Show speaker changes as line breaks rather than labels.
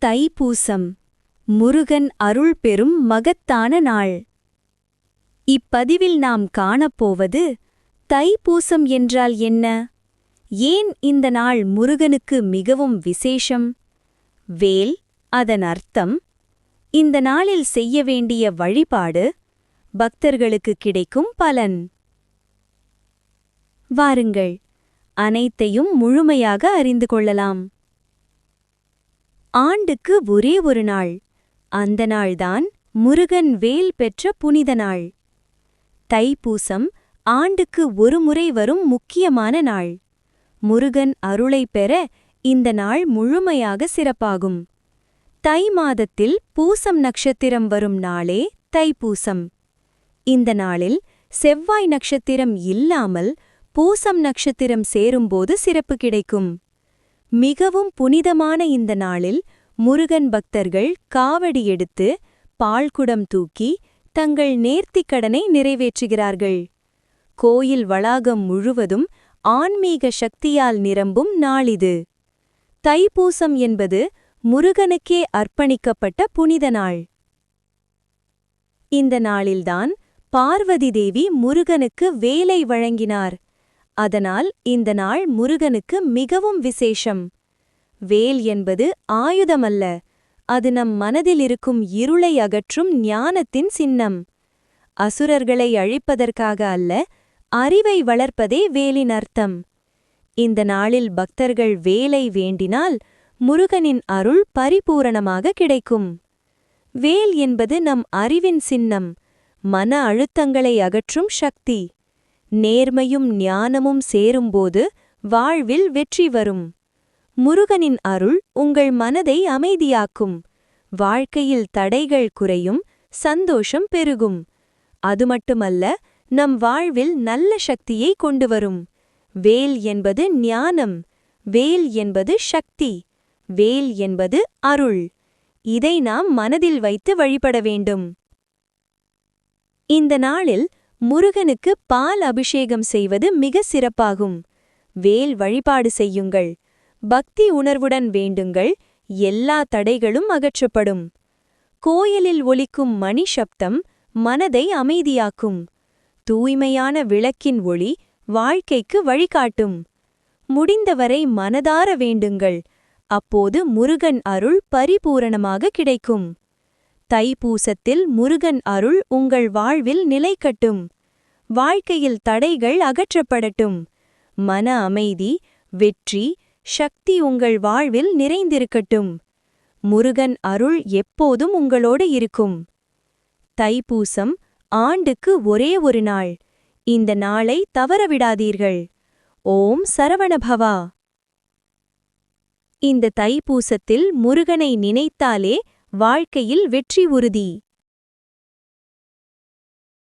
தைப்பூசம் முருகன் அருள் பெறும் மகத்தான நாள். இப்பதிவில் நாம் காணப்போவது தைப்பூசம் என்றால் என்ன, ஏன் இந்த நாள் முருகனுக்கு மிகவும் விசேஷம், வேல் அதன் அர்த்தம், இந்த நாளில் செய்ய வேண்டிய வழிபாடு, பக்தர்களுக்கு கிடைக்கும் பலன். வாருங்கள், அனைத்தையும் முழுமையாக அறிந்து கொள்ளலாம். ஆண்டுக்கு ஒரே ஒரு நாள், அந்த நாள்தான் முருகன் வேல் பெற்ற புனித நாள். தைப்பூசம் ஆண்டுக்கு ஒரு முறை வரும் முக்கியமான நாள். முருகன் அருளை பெற இந்த நாள் முழுமையாக சிறப்பாகும். தை மாதத்தில் பூசம் நட்சத்திரம் வரும் நாளே தைப்பூசம். இந்த நாளில் செவ்வாய் நட்சத்திரம் இல்லாமல் பூசம் நட்சத்திரம் சேரும்போது சிறப்பு கிடைக்கும். மிகவும் புனிதமான இந்த நாளில் முருகன் பக்தர்கள் காவடி எடுத்து பால்குடம் தூக்கி தங்கள் நேர்த்திக்கடனை நிறைவேற்றுகிறார்கள். கோயில் வளாகம் முழுவதும் ஆன்மீக சக்தியால் நிரம்பும் நாளிது. தைப்பூசம் என்பது முருகனுக்கே அர்ப்பணிக்கப்பட்ட புனித நாள். இந்த நாளில்தான் பார்வதி தேவி முருகனுக்கு வேலை வழங்கினார். அதனால் இந்த நாள் முருகனுக்கு மிகவும் விசேஷம். வேல் என்பது ஆயுதமல்ல, அது நம் மனதில் இருக்கும் இருளை அகற்றும் ஞானத்தின் சின்னம். அசுரர்களை அழிப்பதற்காக அல்ல, அறிவை வளர்ப்பதே வேலின் அர்த்தம். இந்த நாளில் பக்தர்கள் வேலை வேண்டினால் முருகனின் அருள் பரிபூரணமாக கிடைக்கும். வேல் என்பது நம் அறிவின் சின்னம், மன அழுத்தங்களை அகற்றும் சக்தி. நேர்மையும் ஞானமும் சேரும்போது வாழ்வில் வெற்றி வரும். முருகனின் அருள் உங்கள் மனதை அமைதியாக்கும். வாழ்க்கையில் தடைகள் குறையும், சந்தோஷம் பெருகும். அது மட்டுமல்ல, நம் வாழ்வில் நல்ல சக்தியை கொண்டு வரும். வேல் என்பது ஞானம், வேல் என்பது சக்தி, வேல் என்பது அருள். இதை நாம் மனதில் வைத்து வழிபட வேண்டும். இந்த நாளில் முருகனுக்கு பால் அபிஷேகம் செய்வது மிக சிறப்பாகும். வேல் வழிபாடு செய்யுங்கள், பக்தி உணர்வுடன் வேண்டுங்கள், எல்லா தடைகளும் அகற்றப்படும். கோயிலில் ஒலிக்கும் மணி சப்தம் மனதை அமைதியாக்கும். தூய்மையான விளக்கின் ஒளி வாழ்க்கைக்கு வழிகாட்டும். முடிந்தவரை மனதார வேண்டுங்கள், அப்போது முருகன் அருள் பரிபூரணமாக கிடைக்கும். தைப்பூசத்தில் முருகன் அருள் உங்கள் வாழ்வில் நிலைக்கட்டும். வாழ்க்கையில் தடைகள் அகற்றப்படட்டும். மன அமைதி, வெற்றி, சக்தி உங்கள் வாழ்வில் நிறைந்திருக்கட்டும். முருகன் அருள் எப்போதும் உங்களோடு இருக்கும். தைப்பூசம் ஆண்டுக்கு ஒரே ஒரு நாள். இந்த நாளை தவறவிடாதீர்கள். ஓம் சரவணபவா. இந்த தைப்பூசத்தில் முருகனை நினைத்தாலே வாழ்க்கையில் வெற்றி உறுதி.